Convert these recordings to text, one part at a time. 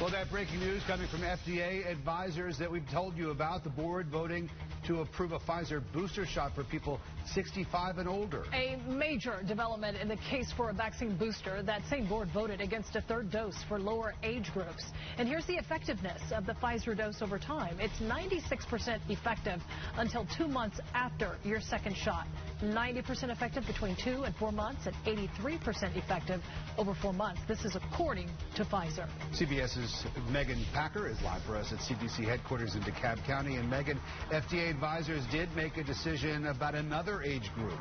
Well, that breaking news coming from FDA advisors that we've told you about. The board voting to approve a Pfizer booster shot for people 65 and older. A major development in the case for a vaccine booster. That same board voted against a third dose for lower age groups. And here's the effectiveness of the Pfizer dose over time. It's 96% effective until 2 months after your second shot. 90% effective between 2 and 4 months and 83% effective over 4 months. This is according to Pfizer. CBS's Megan Packer is live for us at CDC headquarters in DeKalb County. And Megan, FDA advisors did make a decision about another age group.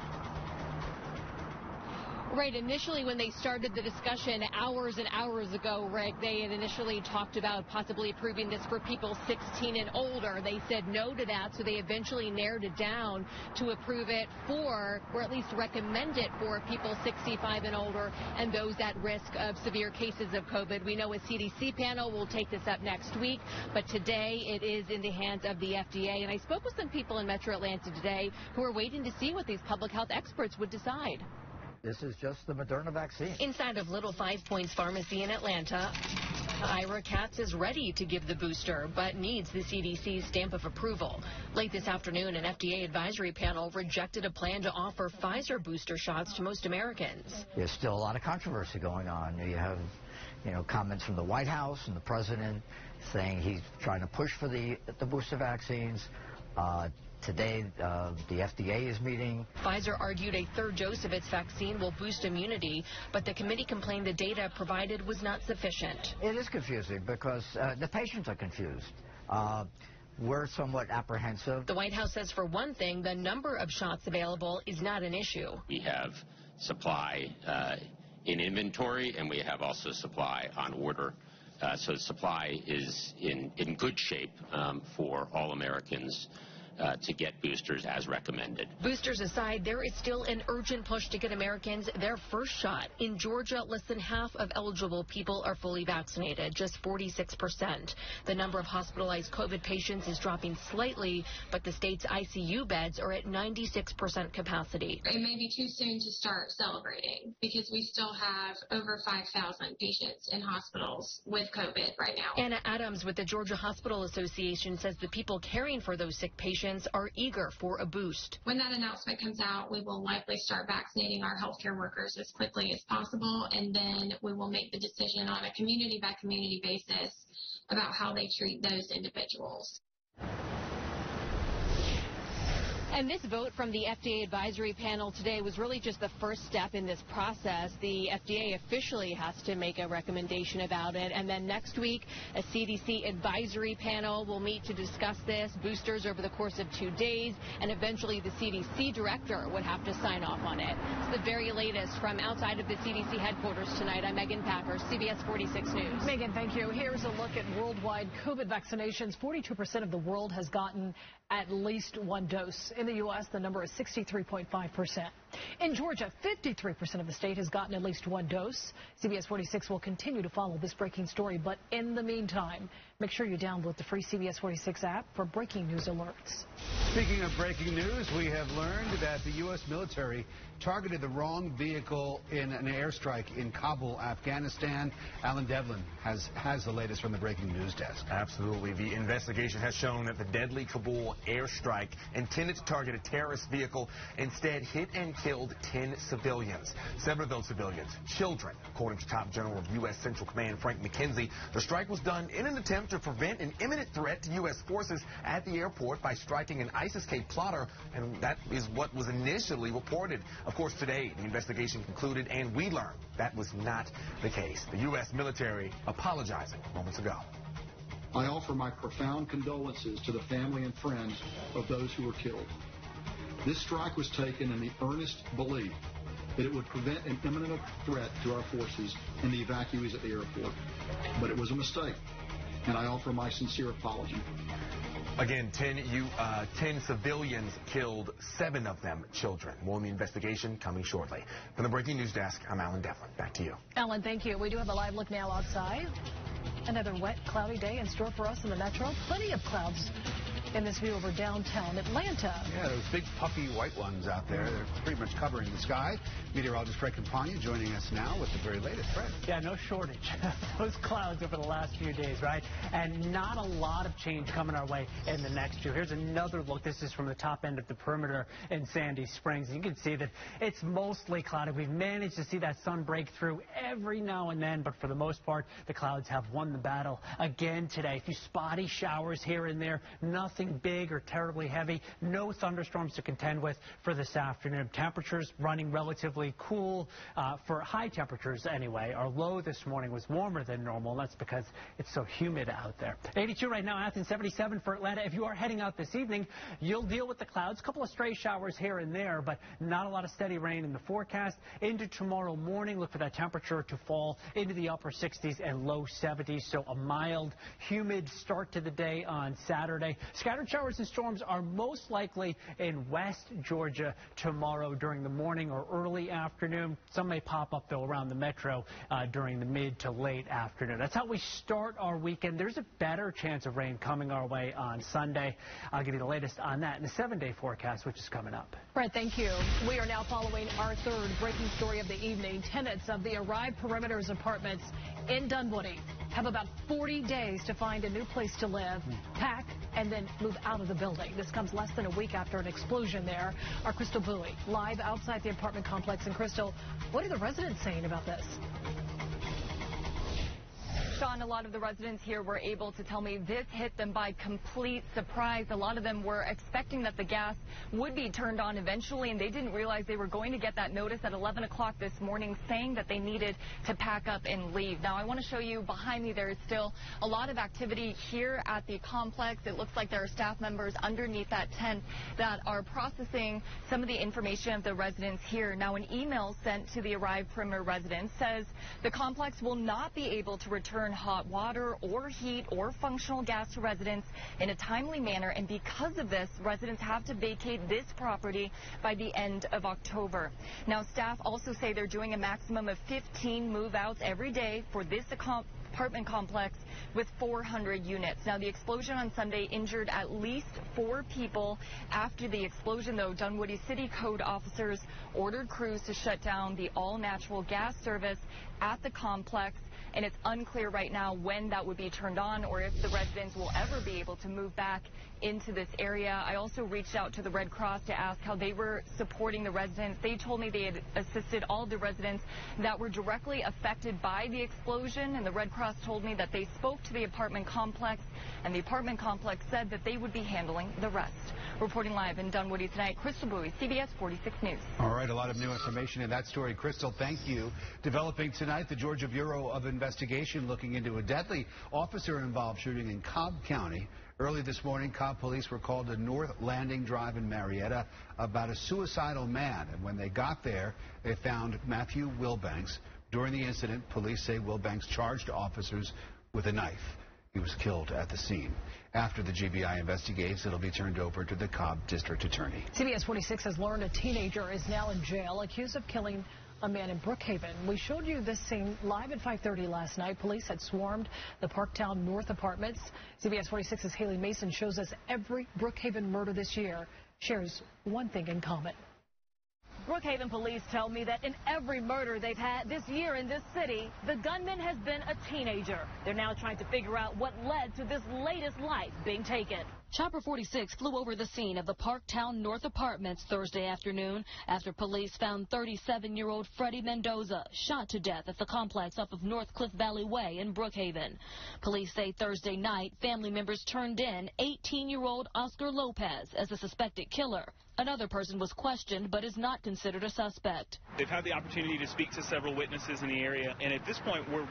Right. Initially, when they started the discussion hours and hours ago, Rick, they had initially talked about possibly approving this for people 16 and older. They said no to that, so they eventually narrowed it down to approve it for, or at least recommend it for, people 65 and older and those at risk of severe cases of COVID. We know a CDC panel will take this up next week, but today it is in the hands of the FDA. And I spoke with some people in Metro Atlanta today who are waiting to see what these public health experts would decide. This is just the Moderna vaccine. Inside of Little Five Points Pharmacy in Atlanta, Ira Katz is ready to give the booster, but needs the CDC's stamp of approval. Late this afternoon, an FDA advisory panel rejected a plan to offer Pfizer booster shots to most Americans. There's still a lot of controversy going on. You have, comments from the White House and the president saying he's trying to push for the booster vaccines. Today, the FDA is meeting. Pfizer argued a third dose of its vaccine will boost immunity, but the committee complained the data provided was not sufficient. It is confusing because the patients are confused. We're somewhat apprehensive. The White House says, for one thing, the number of shots available is not an issue. We have supply in inventory, and we have also supply on order. So supply is in good shape for all Americans to get boosters as recommended. Boosters aside, there is still an urgent push to get Americans their first shot. In Georgia, less than half of eligible people are fully vaccinated, just 46%. The number of hospitalized COVID patients is dropping slightly, but the state's ICU beds are at 96% capacity. It may be too soon to start celebrating because we still have over 5,000 patients in hospitals with COVID right now. Anna Adams with the Georgia Hospital Association says the people caring for those sick patients are eager for a boost. When that announcement comes out, we will likely start vaccinating our healthcare workers as quickly as possible, and then we will make the decision on a community-by-community basis about how they treat those individuals. And this vote from the FDA advisory panel today was really just the first step in this process. The FDA officially has to make a recommendation about it. And then next week, a CDC advisory panel will meet to discuss this, boosters over the course of 2 days. And eventually the CDC director would have to sign off on it. It's the very latest from outside of the CDC headquarters tonight. I'm Megan Packer, CBS 46 News. Megan, thank you. Here's a look at worldwide COVID vaccinations. 42% of the world has gotten at least one dose. In the U.S., the number is 63.5%. In Georgia, 53% of the state has gotten at least one dose. CBS 46 will continue to follow this breaking story, but in the meantime, make sure you download the free CBS 46 app for breaking news alerts. Speaking of breaking news, we have learned that the U.S. military targeted the wrong vehicle in an airstrike in Kabul, Afghanistan. Alan Devlin has the latest from the breaking news desk. Absolutely. The investigation has shown that the deadly Kabul airstrike intended to target a terrorist vehicle instead hit and killed 10 civilians. 7 of those civilians, children. According to Top General of U.S. Central Command Frank McKenzie, the strike was done in an attempt to prevent an imminent threat to U.S. forces at the airport by striking an ISIS-K plotter, and that is what was initially reported. Of course, today, the investigation concluded, and we learned that was not the case. The U.S. military apologizing moments ago. I offer my profound condolences to the family and friends of those who were killed. This strike was taken in the earnest belief that it would prevent an imminent threat to our forces and the evacuees at the airport. But it was a mistake, and I offer my sincere apology. Again, 10 civilians killed, 7 of them children. More on the investigation coming shortly. From the Breaking News Desk, I'm Alan Devlin. Back to you. Alan, thank you. We do have a live look now outside. Another wet, cloudy day in store for us in the metro. Plenty of clouds in this view over downtown Atlanta. Yeah, those big puffy white ones out there. They're pretty much covering the sky. Meteorologist Fred Campagna joining us now with the very latest. Fred. Yeah, no shortage of those clouds over the last few days, right? And not a lot of change coming our way in the next few. Here's another look. This is from the top end of the perimeter in Sandy Springs. You can see that it's mostly cloudy. We've managed to see that sun break through every now and then, but for the most part, the clouds have won the battle again today. A few spotty showers here and there. Nothing big or terribly heavy. No thunderstorms to contend with for this afternoon. Temperatures running relatively cool for high temperatures anyway. Our low this morning was warmer than normal, and that's because it's so humid out there. 82 right now, Athens 77 for Atlanta. If you are heading out this evening, you'll deal with the clouds. A couple of stray showers here and there, but not a lot of steady rain in the forecast. Into tomorrow morning, look for that temperature to fall into the upper 60s and low 70s, so a mild, humid start to the day on Saturday. Scattered showers and storms are most likely in West Georgia tomorrow during the morning or early afternoon. Some may pop up, though, around the metro during the mid to late afternoon. That's how we start our weekend. There's a better chance of rain coming our way on Sunday. I'll give you the latest on that in the 7-day forecast, which is coming up. Fred, thank you. We are now following our third breaking story of the evening. Tenants of the Arrive Perimeters apartments in Dunwoody have about 40 days to find a new place to live, pack, and then move out of the building. This comes less than a week after an explosion there. Our Crystal Bowie live outside the apartment complex. And Crystal, what are the residents saying about this? Sean, a lot of the residents here were able to tell me this hit them by complete surprise. A lot of them were expecting that the gas would be turned on eventually, and they didn't realize they were going to get that notice at 11 o'clock this morning saying that they needed to pack up and leave. Now, I want to show you behind me there is still a lot of activity here at the complex. It looks like there are staff members underneath that tent that are processing some of the information of the residents here. Now, an email sent to the Arrive Perimeter residents says the complex will not be able to return hot water or heat or functional gas to residents in a timely manner, and because of this, residents have to vacate this property by the end of October. Now, staff also say they're doing a maximum of 15 move-outs every day for this apartment complex with 400 units. Now, the explosion on Sunday injured at least 4 people. After the explosion, though, Dunwoody City Code officers ordered crews to shut down the all-natural gas service at the complex, and it's unclear right now when that would be turned on or if the residents will ever be able to move back into this area. I also reached out to the Red Cross to ask how they were supporting the residents. They told me they had assisted all the residents that were directly affected by the explosion, and the Red Cross told me that they spoke to the apartment complex, and the apartment complex said that they would be handling the rest. Reporting live in Dunwoody tonight, Crystal Bowie, CBS 46 News. All right, a lot of new information in that story. Crystal, thank you. Developing tonight, the Georgia Bureau of Investigation looking into a deadly officer-involved shooting in Cobb County. Early this morning, Cobb police were called to North Landing Drive in Marietta about a suicidal man. And when they got there, they found Matthew Wilbanks. During the incident, police say Wilbanks charged officers with a knife. He was killed at the scene. After the GBI investigates, it'll be turned over to the Cobb District Attorney. CBS 46 has learned a teenager is now in jail accused of killing a man in Brookhaven. We showed you this scene live at 5:30 last night. Police had swarmed the Parktown North apartments. CBS 46's Haley Mason shows us every Brookhaven murder this year shares one thing in common. Brookhaven police tell me that in every murder they've had this year in this city, the gunman has been a teenager. They're now trying to figure out what led to this latest life being taken. Chopper 46 flew over the scene of the Parktown North apartments Thursday afternoon after police found 37-year-old Freddie Mendoza shot to death at the complex off of North Cliff Valley Way in Brookhaven. Police say Thursday night family members turned in 18-year-old Oscar Lopez as the suspected killer. Another person was questioned but is not considered a suspect. They've had the opportunity to speak to several witnesses in the area, and at this point we're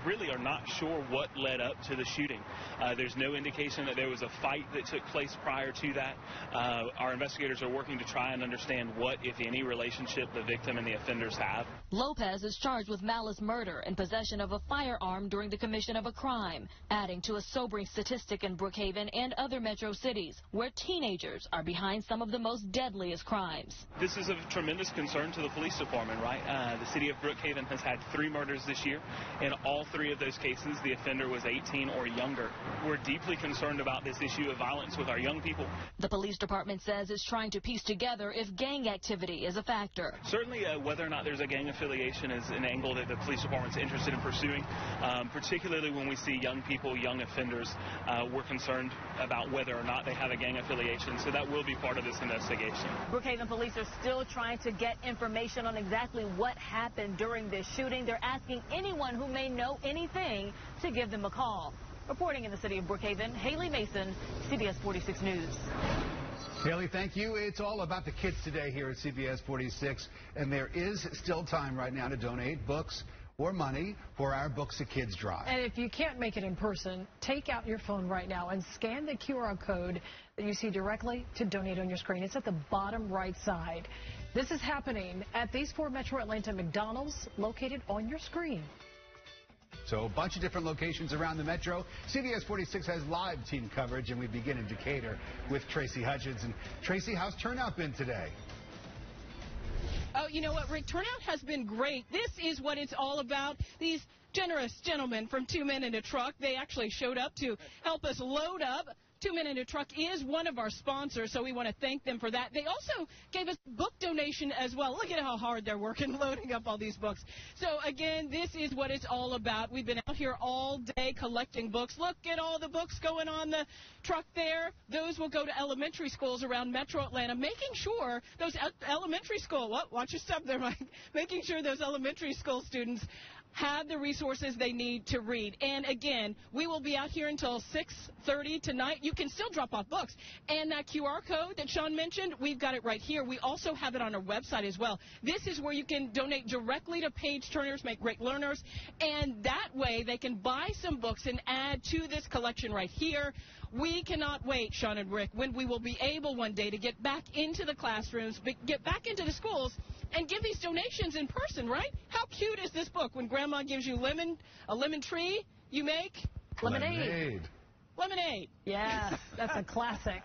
really are not sure what led up to the shooting. There's no indication that there was a fight that took place prior to that. Our investigators are working to try and understand what, if any, relationship the victim and the offenders have. Lopez is charged with malice murder and possession of a firearm during the commission of a crime, adding to a sobering statistic in Brookhaven and other metro cities where teenagers are behind some of the most most deadliest crimes. This is of tremendous concern to the police department, right? The city of Brookhaven has had 3 murders this year. In all 3 of those cases, the offender was 18 or younger. We're deeply concerned about this issue of violence with our young people. The police department says it's trying to piece together if gang activity is a factor. Certainly, whether or not there's a gang affiliation is an angle that the police department's interested in pursuing, particularly when we see young people, young offenders. We're concerned about whether or not they have a gang affiliation, so that will be part of this investigation. Brookhaven police are still trying to get information on exactly what happened during this shooting. They're asking anyone who may know anything to give them a call. Reporting in the city of Brookhaven, Haley Mason, CBS 46 News. Haley, thank you. It's all about the kids today here at CBS 46, and there is still time right now to donate books or money for our Books of Kids drive. And if you can't make it in person, take out your phone right now and scan the QR code that you see directly to donate on your screen. It's at the bottom right side. This is happening at these 4 Metro Atlanta McDonald's located on your screen. So a bunch of different locations around the metro. CBS 46 has live team coverage, and we begin in Decatur with Tracy Hutchins. And Tracy, how's turnout been today? Oh, you know what, Rick? Turnout has been great. This is what it's all about. These generous gentlemen from 2 Men in a Truck, they actually showed up to help us load up. 2 Men in a Truck is one of our sponsors, so we want to thank them for that. They also gave us book donation as well. Look at how hard they're working loading up all these books. So, again, this is what it's all about. We've been out here all day collecting books. Look at all the books going on the truck there. Those will go to elementary schools around Metro Atlanta, making sure those elementary school, watch your step there, Mike, making sure those elementary school students have the resources they need to read. And again, we will be out here until 6:30 tonight. You can still drop off books. And that QR code that Sean mentioned, we've got it right here. We also have it on our website as well. This is where you can donate directly to page turners, make great learners, and that way they can buy some books and add to this collection right here. We cannot wait, Sean and Rick, when we will be able one day to get back into the classrooms, get back into the schools, and give these donations in person, right? How cute is this book when Grandma gives you a lemon tree, you make lemonade. Lemonade. Yes, that's a classic.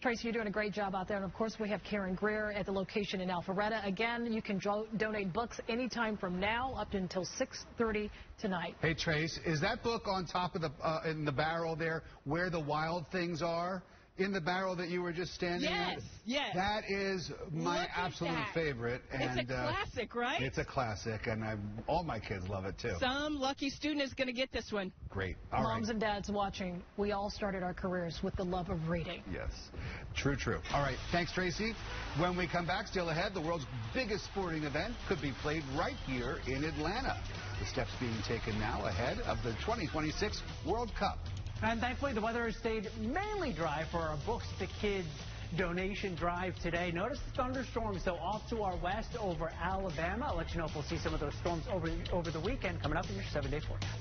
Tracy, you're doing a great job out there. And, of course, we have Karen Greer at the location in Alpharetta. Again, you can donate books anytime from now up until 6:30 tonight. Hey, Trace, is that book on top of the in the barrel there where the wild things are? In the barrel that you were just standing at? Yes. That is my absolute favorite. And it's a classic, right? It's a classic, and all my kids love it, too. Some lucky student is going to get this one. Great. All Moms and dads watching, we all started our careers with the love of reading. Yes. True, true. All right. Thanks, Tracy. When we come back, still ahead, the world's biggest sporting event could be played right here in Atlanta. The steps being taken now ahead of the 2026 World Cup. And thankfully, the weather has stayed mainly dry for our Books to Kids donation drive today. Notice the thunderstorms, though, off to our west over Alabama. I'll let you know if we'll see some of those storms over the weekend coming up in your 7-day forecast.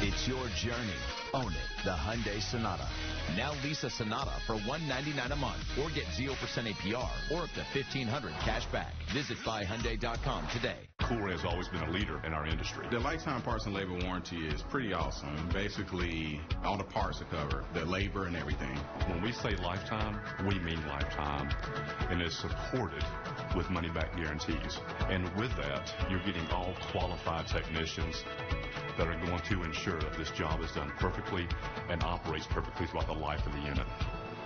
It's your journey. Own it. The Hyundai Sonata. Now lease a Sonata for $199 a month or get 0% APR or up to $1,500 cash back. Visit buyhyundai.com today. Cool has always been a leader in our industry. The lifetime parts and labor warranty is pretty awesome. Basically, all the parts are covered, the labor and everything. When we say lifetime, we mean lifetime, and it's supported with money-back guarantees. And with that, you're getting all qualified technicians that are going to ensure that this job is done perfectly and operates perfectly throughout the life of the unit.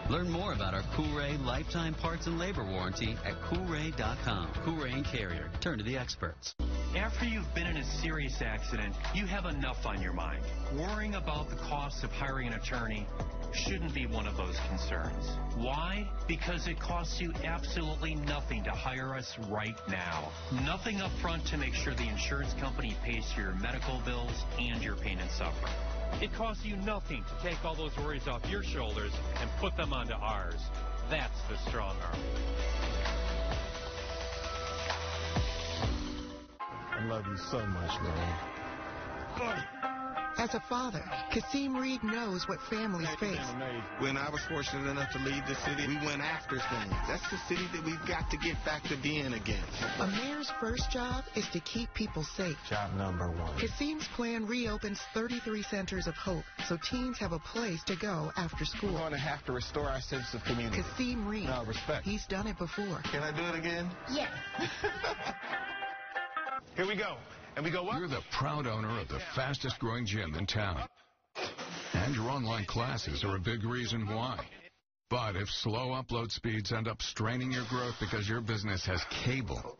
Learn more about our Coolray lifetime parts and labor warranty at Coolray.com. Coolray and Carrier. Turn to the experts. After you've been in a serious accident, you have enough on your mind. Worrying about the cost of hiring an attorney shouldn't be one of those concerns. Why? Because it costs you absolutely nothing to hire us right now. Nothing up front to make sure the insurance company pays for your medical bills and your pain and suffering. It costs you nothing to take all those worries off your shoulders and put them onto ours. That's the strong arm. I love you so much, man. As a father, Kasim Reed knows what families face. When I was fortunate enough to leave the city, we went after things. That's the city that we've got to get back to being again. A mayor's first job is to keep people safe. Job number one. Kasim's plan reopens 33 centers of hope so teens have a place to go after school. We're going to have to restore our sense of community. Kasim Reed. No, respect. He's done it before. Can I do it again? Yes. Here we go. And we go up. You're the proud owner of the fastest growing gym in town. And your online classes are a big reason why. But if slow upload speeds end up straining your growth because your business has cable,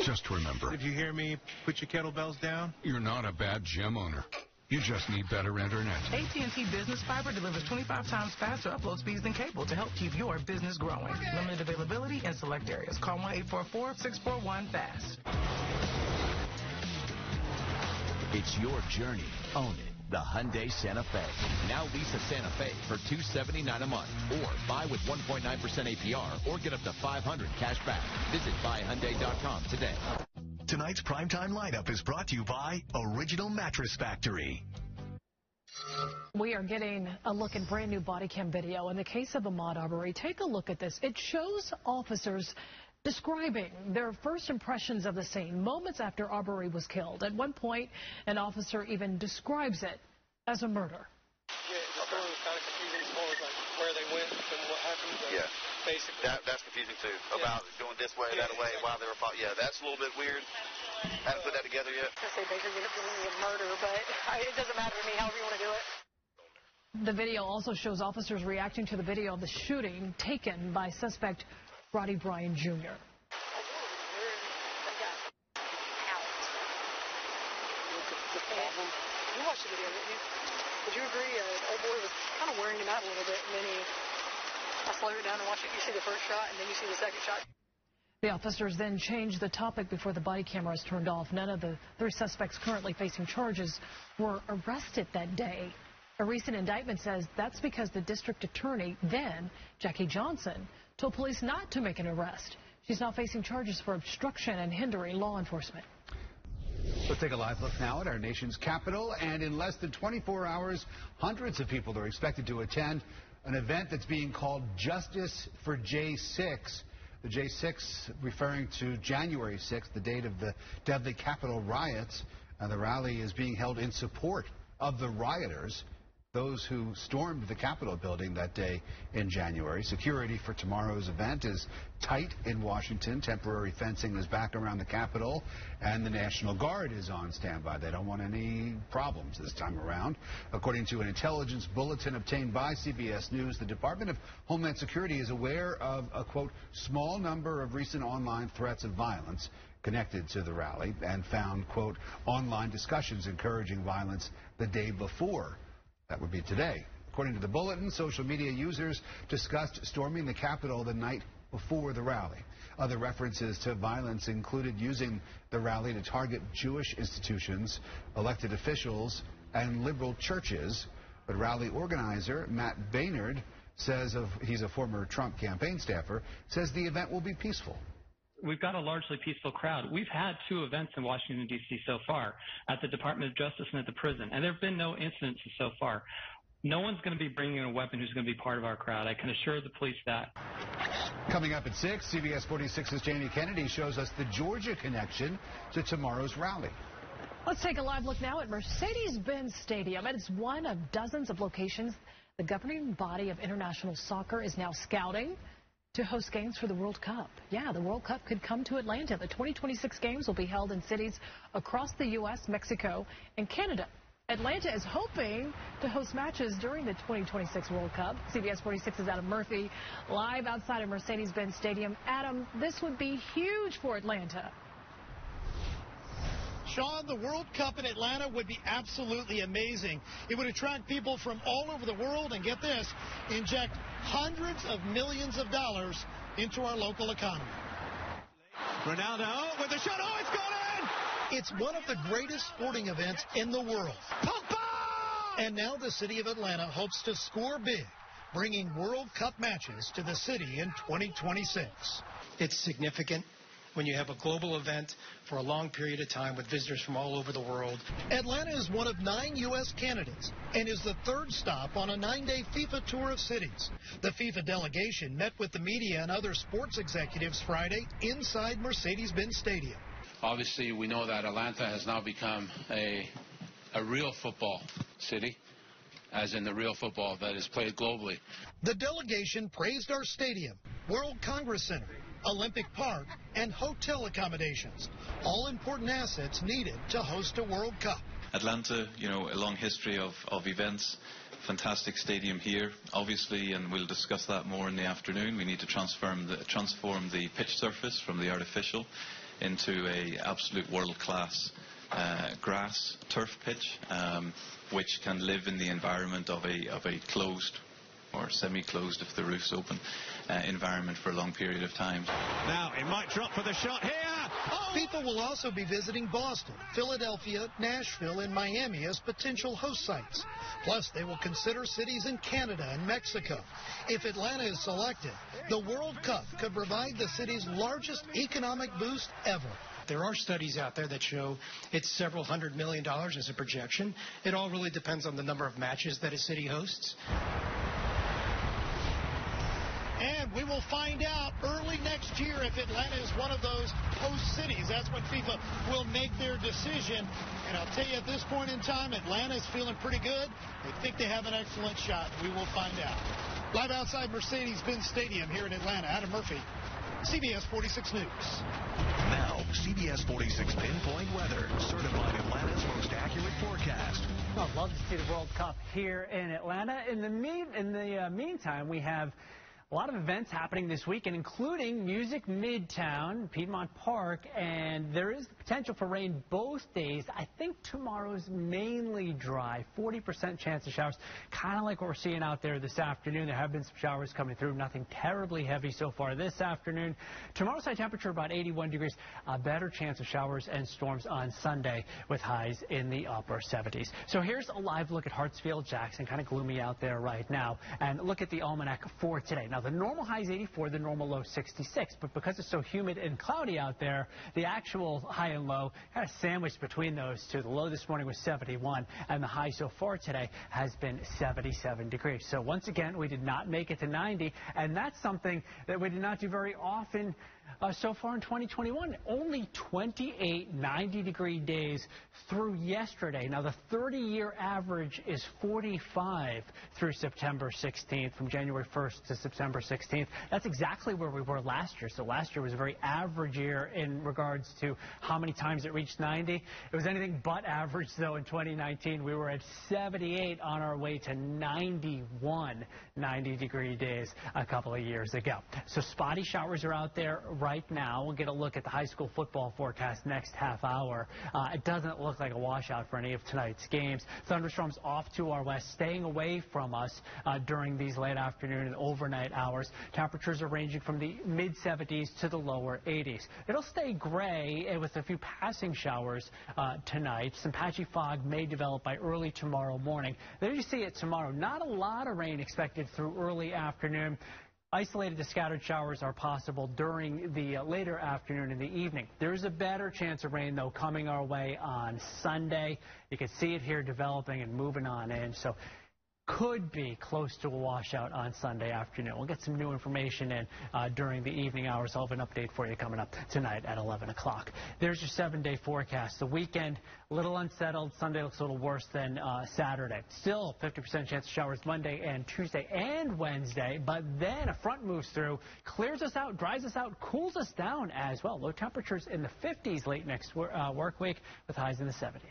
just remember. Did you hear me put your kettlebells down? You're not a bad gym owner. You just need better internet. AT&T Business Fiber delivers 25 times faster upload speeds than cable to help keep your business growing. Limited availability in select areas. Call 1-844-641-FAST. It's your journey. Own it. The Hyundai Santa Fe. Now lease a Santa Fe for $279 a month. Or buy with 1.9% APR or get up to $500 cash back. Visit buyhyundai.com today. Tonight's primetime lineup is brought to you by Original Mattress Factory. We are getting a look at brand new body cam video in the case of Ahmaud Arbery. Take a look at this. It shows officers describing their first impressions of the scene moments after Arbery was killed. At one point, an officer even describes it as a murder. Yeah, the story was kind of confusing as far as like where they went and what happened. Yeah. Basically. That's confusing too. About going this way, that way, while they were fought. Yeah, that's a little bit weird. Haven't put that together yet. I say Baker did a murder, but it doesn't matter to me however you want to do it. The video also shows officers reacting to the video of the shooting taken by suspect Roddy Bryan Jr. You watched the video, didn't you? Would you agree? Old boy was kind of wearing him out a little bit, and then I slowed it down and watched it. You see the first shot, and then you see the second shot. The officers then changed the topic before the body cameras turned off. None of the 3 suspects currently facing charges were arrested that day. A recent indictment says that's because the district attorney, then Jackie Johnson, told police not to make an arrest. She's now facing charges for obstruction and hindering law enforcement. Let's take a live look now at our nation's capital. And in less than 24 hours, hundreds of people are expected to attend an event that's being called Justice for J6. The J6 referring to January 6th, the date of the deadly Capitol riots. The rally is being held in support of the rioters, those who stormed the Capitol building that day in January. Security for tomorrow's event is tight in Washington. Temporary fencing is back around the Capitol, and the National Guard is on standby. They don't want any problems this time around. According to an intelligence bulletin obtained by CBS News, the Department of Homeland Security is aware of a, quote, small number of recent online threats of violence connected to the rally and found, quote, online discussions encouraging violence the day before. That would be today. According to the bulletin, social media users discussed storming the Capitol the night before the rally. Other references to violence included using the rally to target Jewish institutions, elected officials, and liberal churches. But rally organizer Matt Baynard says he's a former Trump campaign staffer, says the event will be peaceful. We've got a largely peaceful crowd. We've had 2 events in Washington, D.C. so far, at the Department of Justice and at the prison, and there have been no incidents so far. No one's going to be bringing a weapon who's going to be part of our crowd. I can assure the police that. Coming up at 6, CBS 46's Jamie Kennedy shows us the Georgia connection to tomorrow's rally. Let's take a live look now at Mercedes-Benz Stadium. It's one of dozens of locations the governing body of international soccer is now scouting to host games for the World Cup. Yeah, the World Cup could come to Atlanta. The 2026 games will be held in cities across the U.S., Mexico, and Canada. Atlanta is hoping to host matches during the 2026 World Cup. CBS 46's Adam Murphy live outside of Mercedes-Benz Stadium. Adam, this would be huge for Atlanta. Sean, the World Cup in Atlanta would be absolutely amazing. It would attract people from all over the world and, get this, inject hundreds of millions of dollars into our local economy. Ronaldo with the shot. Oh, it's gone in! It's one of the greatest sporting events in the world. Pogba! And now the city of Atlanta hopes to score big, bringing World Cup matches to the city in 2026. It's significant. when you have a global event for a long period of time with visitors from all over the world. Atlanta is one of 9 U.S. candidates and is the third stop on a 9-day FIFA tour of cities. The FIFA delegation met with the media and other sports executives Friday inside Mercedes-Benz Stadium. Obviously, we know that Atlanta has now become a real football city, as in the real football that is played globally. The delegation praised our stadium, World Congress Center, Olympic Park, and hotel accommodations, all important assets needed to host a World Cup. Atlanta, a long history of events, fantastic stadium here, obviously, and we'll discuss that more in the afternoon. We need to transform the pitch surface from the artificial into a absolute world-class grass turf pitch, which can live in the environment of a closed or semi-closed, if the roof's open, environment for a long period of time. Now it might drop for the shot here. Oh! FIFA will also be visiting Boston, Philadelphia, Nashville, and Miami as potential host sites. Plus, they will consider cities in Canada and Mexico. If Atlanta is selected, the World Cup could provide the city's largest economic boost ever. There are studies out there that show it's several $100 million as a projection. It all really depends on the number of matches that a city hosts. And we will find out early next year if Atlanta is one of those host cities. That's when FIFA will make their decision. And I'll tell you, at this point in time, Atlanta is feeling pretty good. They think they have an excellent shot. We will find out. Live outside Mercedes-Benz Stadium here in Atlanta, Adam Murphy, CBS 46 News. Now, CBS 46 Pinpoint Weather, certified Atlanta's most accurate forecast. I'd love to see the World Cup here in Atlanta. In the meantime, we have a lot of events happening this weekend, including Music Midtown, Piedmont Park, and there is the potential for rain both days. I think tomorrow's mainly dry, 40% chance of showers, kind of like what we're seeing out there this afternoon. There have been some showers coming through, nothing terribly heavy so far this afternoon. Tomorrow's high temperature about 81 degrees, a better chance of showers and storms on Sunday with highs in the upper 70s. So here's a live look at Hartsfield Jackson, kind of gloomy out there right now, and look at the almanac for today. Now, the normal high is 84, the normal low 66, but because it's so humid and cloudy out there, the actual high and low kind of sandwiched between those two. The low this morning was 71, and the high so far today has been 77 degrees. So once again, we did not make it to 90, and that's something that we did not do very often so far in 2021. Only 28 90-degree days through yesterday. Now, the 30-year average is 45 through September 16th, from January 1st to September 16th. That's exactly where we were last year. So last year was a very average year in regards to how many times it reached 90. It was anything but average, though, in 2019. We were at 78 on our way to 91 90-degree days a couple of years ago. So spotty showers are out there right now. We'll get a look at the high school football forecast next half hour. It doesn't look like a washout for any of tonight's games. Thunderstorms off to our west, staying away from us during these late afternoon and overnight hours. Temperatures are ranging from the mid-70s to the lower 80s. It'll stay gray with a few passing showers tonight. Some patchy fog may develop by early tomorrow morning. There you see it tomorrow. Not a lot of rain expected through early afternoon. Isolated to scattered showers are possible during the later afternoon and the evening. There's a better chance of rain, though, coming our way on Sunday. You can see it here developing and moving on in. So could be close to a washout on Sunday afternoon. We'll get some new information in during the evening hours. I'll have an update for you coming up tonight at 11 o'clock. There's your 7-day forecast. The weekend, a little unsettled. Sunday looks a little worse than Saturday. Still 50% chance of showers Monday and Tuesday and Wednesday, but then a front moves through, clears us out, dries us out, cools us down as well. Low temperatures in the 50s late next work week with highs in the 70s.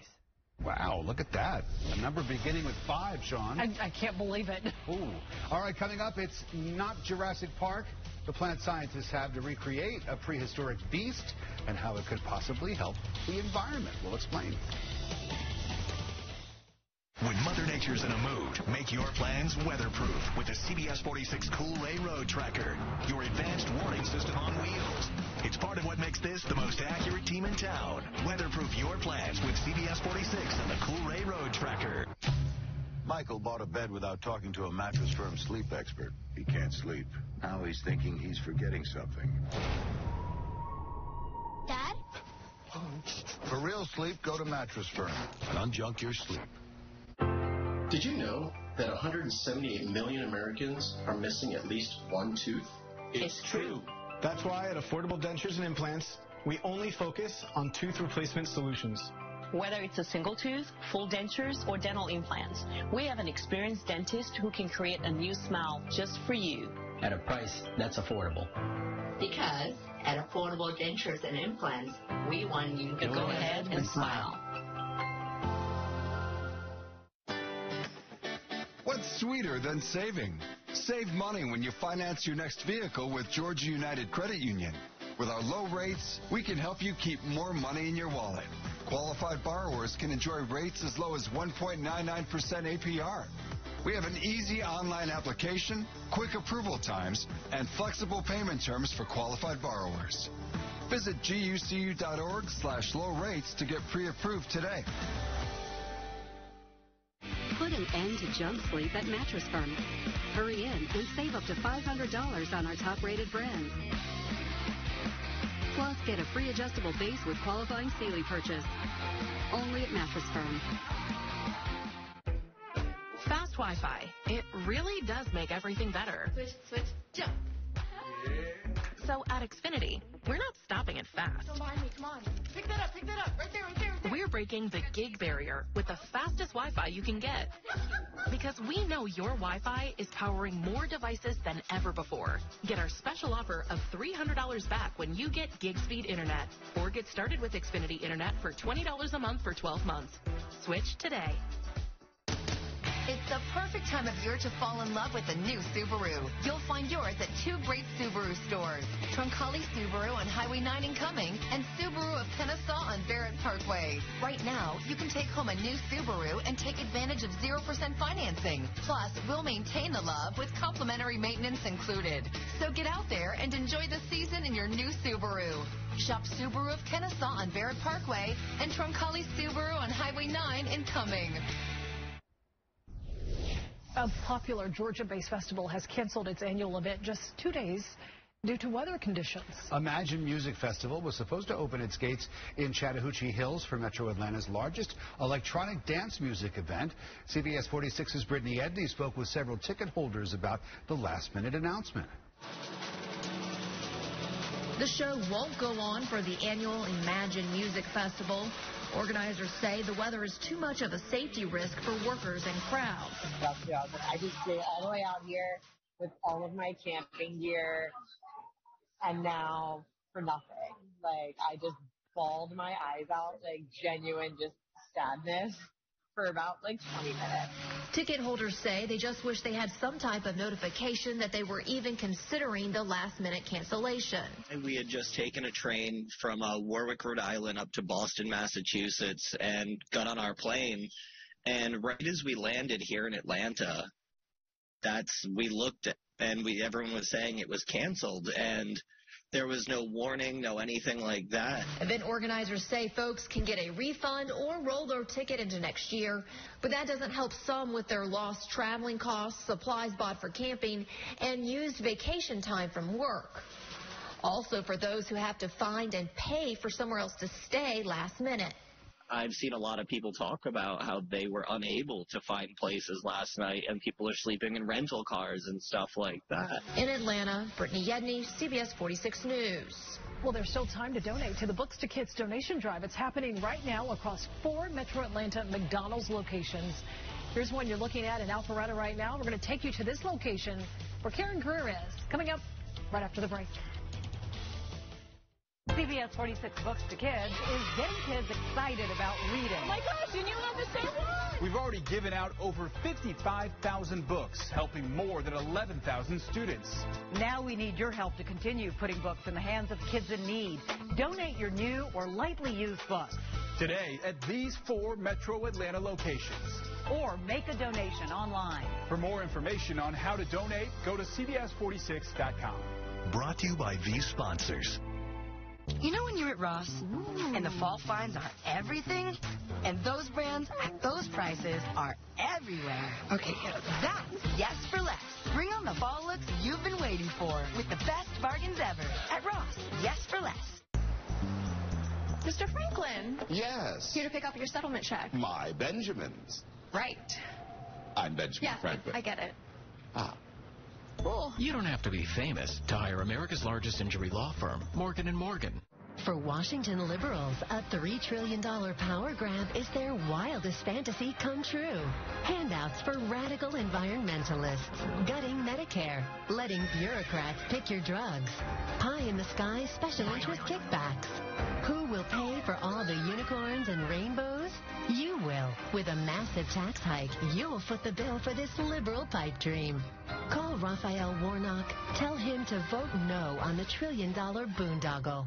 Wow, look at that. A number beginning with 5, Sean. I can't believe it. Ooh. All right, coming up, it's not Jurassic Park. The plant scientists have to recreate a prehistoric beast and how it could possibly help the environment. We'll explain. When Mother Nature's in a mood, make your plans weatherproof with the CBS 46 Cool Ray Road Tracker, your advanced warning system on wheels. It's part of what makes this the most accurate team in town. Weatherproof your plans with CBS 46 and the Cool Ray Road Tracker. Michael bought a bed without talking to a mattress firm sleep expert. He can't sleep. Now he's thinking he's forgetting something. sleep, go to Mattress Firm and unjunk your sleep. Did you know that 178 million Americans are missing at least one tooth? It's true. That's why at Affordable Dentures and Implants, we only focus on tooth replacement solutions. Whether it's a single tooth, full dentures, or dental implants, we have an experienced dentist who can create a new smile just for you. At a price that's affordable. Because at Affordable Dentures and Implants, we want you to go ahead and smile. What's sweeter than saving? Save money when you finance your next vehicle with Georgia United Credit Union. With our low rates, we can help you keep more money in your wallet. Qualified borrowers can enjoy rates as low as 1.99% APR. We have an easy online application, quick approval times, and flexible payment terms for qualified borrowers. Visit gucu.org/low rates to get pre-approved today. Put an end to junk sleep at Mattress Firm. Hurry in and save up to $500 on our top-rated brands. Plus, get a free adjustable base with qualifying Sealy purchase. Only at Mattress Firm. Fast Wi-Fi. It really does make everything better. Switch, jump. So at Xfinity, we're not stopping at fast. Come on. Pick that up. Right there. We're breaking the gig barrier with the fastest Wi-Fi you can get. Because we know your Wi-Fi is powering more devices than ever before. Get our special offer of $300 back when you get gig speed internet. Or get started with Xfinity Internet for $20 a month for 12 months. Switch today. It's the perfect time of year to fall in love with a new Subaru. You'll find yours at two great Subaru stores, Troncalli Subaru on Highway 9 in Cumming and Subaru of Kennesaw on Barrett Parkway. Right now, you can take home a new Subaru and take advantage of 0% financing. Plus, we'll maintain the love with complimentary maintenance included. So get out there and enjoy the season in your new Subaru. Shop Subaru of Kennesaw on Barrett Parkway and Troncalli Subaru on Highway 9 in Cumming. A popular Georgia-based festival has canceled its annual event just 2 days due to weather conditions. Imagine Music Festival was supposed to open its gates in Chattahoochee Hills for Metro Atlanta's largest electronic dance music event. CBS 46's Brittany Edney spoke with several ticket holders about the last-minute announcement. The show won't go on for the annual Imagine Music Festival. Organizers say the weather is too much of a safety risk for workers and crowds. I just stayed all the way out here with all of my camping gear, and now for nothing. Like, I just bawled my eyes out, like genuine just sadness for about 20 minutes. Ticket holders say they just wish they had some type of notification that they were even considering the last-minute cancellation. We had just taken a train from Warwick, Rhode Island up to Boston, Massachusetts, and got on our plane. And right as we landed here in Atlanta, we looked at, and everyone was saying it was canceled, and there was no warning, no anything like that. Event organizers say folks can get a refund or roll their ticket into next year, but that doesn't help some with their lost traveling costs, supplies bought for camping, and used vacation time from work. Also for those who have to find and pay for somewhere else to stay last minute. I've seen a lot of people talk about how they were unable to find places last night, and people are sleeping in rental cars and stuff like that. In Atlanta, Brittany Edney, CBS 46 News. Well, there's still time to donate to the Books to Kids donation drive. It's happening right now across 4 Metro Atlanta McDonald's locations. Here's one you're looking at in Alpharetta right now. We're going to take you to this location where Karen Greer is. Coming up right after the break. CBS 46 Books to Kids is getting kids excited about reading. Oh my gosh, and you have the same one! We've already given out over 55,000 books, helping more than 11,000 students. Now we need your help to continue putting books in the hands of kids in need. Donate your new or lightly used books. Today at these 4 Metro Atlanta locations. Or make a donation online. For more information on how to donate, go to CBS46.com. Brought to you by these sponsors. You know when you're at Ross and the fall finds are everything? And those brands at those prices are everywhere. Okay, that's Yes for Less. Bring on the fall looks you've been waiting for with the best bargains ever at Ross. Yes for Less. Mr. Franklin. Yes. Here to pick up your settlement check. My Benjamins. Right. I'm Benjamin Franklin. I get it. Ah. Cool. You don't have to be famous to hire America's largest injury law firm, Morgan & Morgan. For Washington liberals, a $3 trillion power grab is their wildest fantasy come true. Handouts for radical environmentalists, gutting Medicare, letting bureaucrats pick your drugs, pie-in-the-sky special interest kickbacks. Who will pay for all the unicorns and rainbows? You will. With a massive tax hike, you'll foot the bill for this liberal pipe dream. Call Raphael Warnock. Tell him to vote no on the $1 trillion boondoggle.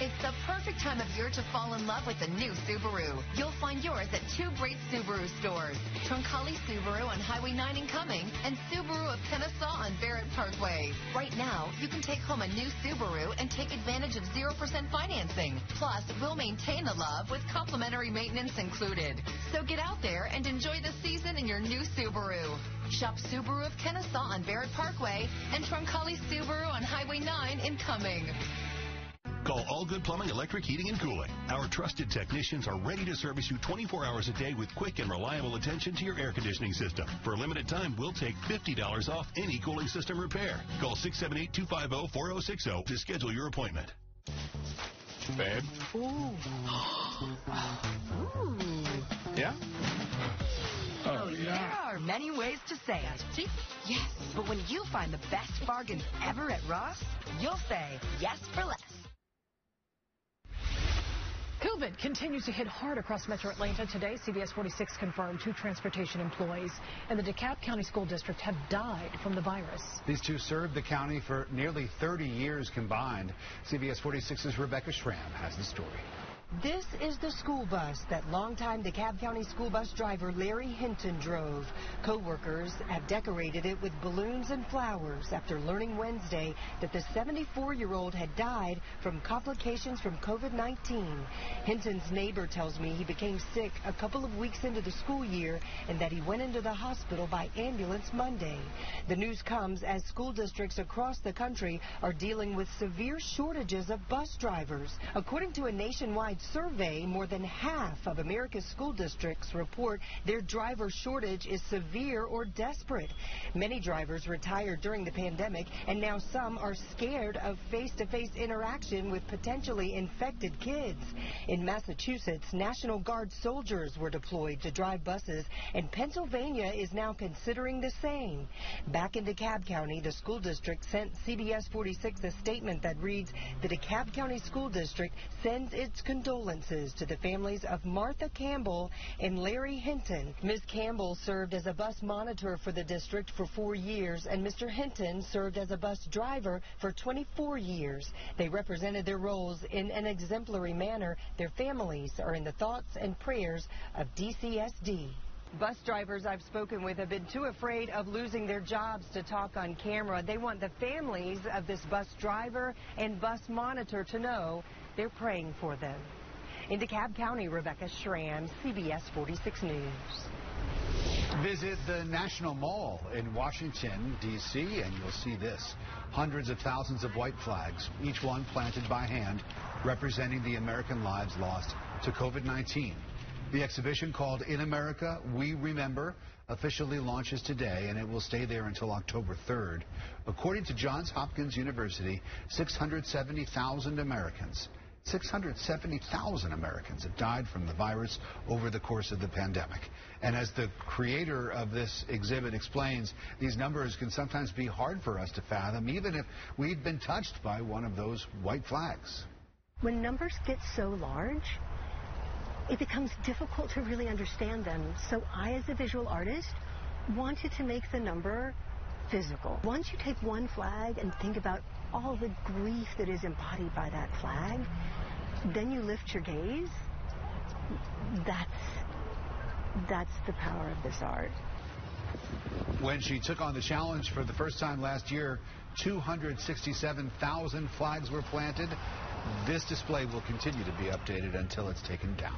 It's the perfect time of year to fall in love with a new Subaru. You'll find yours at two great Subaru stores, Troncalli Subaru on Highway 9 in Cumming and Subaru of Kennesaw on Barrett Parkway. Right now, you can take home a new Subaru and take advantage of 0% financing. Plus, we'll maintain the love with complimentary maintenance included. So get out there and enjoy the season in your new Subaru. Shop Subaru of Kennesaw on Barrett Parkway and Troncalli Subaru on Highway 9 in Cumming. Call All Good Plumbing, Electric, Heating, and Cooling. Our trusted technicians are ready to service you 24 hours a day with quick and reliable attention to your air conditioning system. For a limited time, we'll take $50 off any cooling system repair. Call 678-250-4060 to schedule your appointment. Babe? Ooh. Ooh. Yeah? Oh, yeah. There are many ways to say it. Yes. But when you find the best bargains ever at Ross, you'll say yes for less. COVID continues to hit hard across Metro Atlanta today. CBS 46 confirmed 2 transportation employees in the DeKalb County School District have died from the virus. These 2 served the county for nearly 30 years combined. CBS 46's Rebecca Schramm has the story. This is the school bus that longtime DeKalb County school bus driver Larry Hinton drove. Co-workers have decorated it with balloons and flowers after learning Wednesday that the 74-year-old had died from complications from COVID-19. Hinton's neighbor tells me he became sick a couple of weeks into the school year and that he went into the hospital by ambulance Monday. The news comes as school districts across the country are dealing with severe shortages of bus drivers. According to a nationwide survey, more than half of America's school districts report their driver shortage is severe or desperate. Many drivers retired during the pandemic, and now some are scared of face-to-face interaction with potentially infected kids. In Massachusetts, National Guard soldiers were deployed to drive buses, and Pennsylvania is now considering the same. Back in DeKalb County, the school district sent CBS 46 a statement that reads, "The DeKalb County School District sends its condolences to the families of Martha Campbell and Larry Hinton." Ms. Campbell served as a bus monitor for the district for 4 years, and Mr. Hinton served as a bus driver for 24 years. They represented their roles in an exemplary manner. Their families are in the thoughts and prayers of DCSD. Bus drivers I've spoken with have been too afraid of losing their jobs to talk on camera. They want the families of this bus driver and bus monitor to know they're praying for them. In DeKalb County, Rebecca Schramm, CBS 46 News. Visit the National Mall in Washington, D.C., and you'll see this. Hundreds of thousands of white flags, each one planted by hand, representing the American lives lost to COVID-19. The exhibition, called In America, We Remember, officially launches today, and it will stay there until October 3rd. According to Johns Hopkins University, 670,000 Americans have died from the virus over the course of the pandemic. And as the creator of this exhibit explains, these numbers can sometimes be hard for us to fathom, even if we've been touched by one of those white flags. When numbers get so large, it becomes difficult to really understand them. So I, as a visual artist, wanted to make the number physical. Once you take one flag and think about all the grief that is embodied by that flag, then you lift your gaze. That's the power of this art. When she took on the challenge for the first time last year, 267,000 flags were planted. This display will continue to be updated until it's taken down.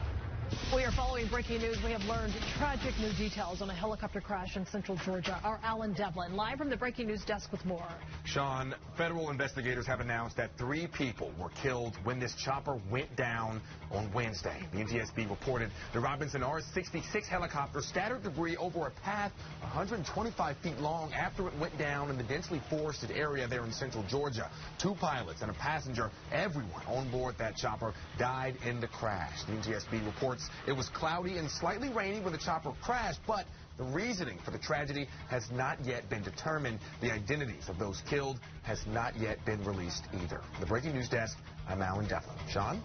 We are following breaking news. We have learned tragic new details on a helicopter crash in central Georgia. Our Alan Devlin, live from the breaking news desk with more. Sean, federal investigators have announced that 3 people were killed when this chopper went down on Wednesday. The NTSB reported the Robinson R-66 helicopter scattered debris over a path 125 feet long after it went down in the densely forested area there in central Georgia. 2 pilots and a passenger, everyone on board that chopper, died in the crash. The NTSB reports it was cloudy and slightly rainy when the chopper crashed, but the reasoning for the tragedy has not yet been determined. The identities of those killed has not yet been released either. The breaking news desk, I'm Alan Devlin. Sean?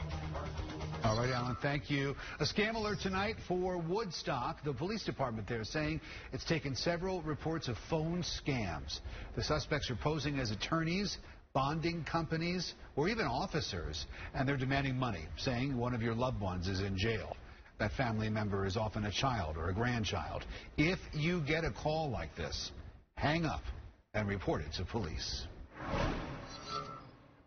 All right, Alan, thank you. A scam alert tonight for Woodstock. The police department there saying it's taken several reports of phone scams. The suspects are posing as attorneys, bonding companies, or even officers, and they're demanding money, saying one of your loved ones is in jail. That family member is often a child or a grandchild. If you get a call like this, hang up and report it to police.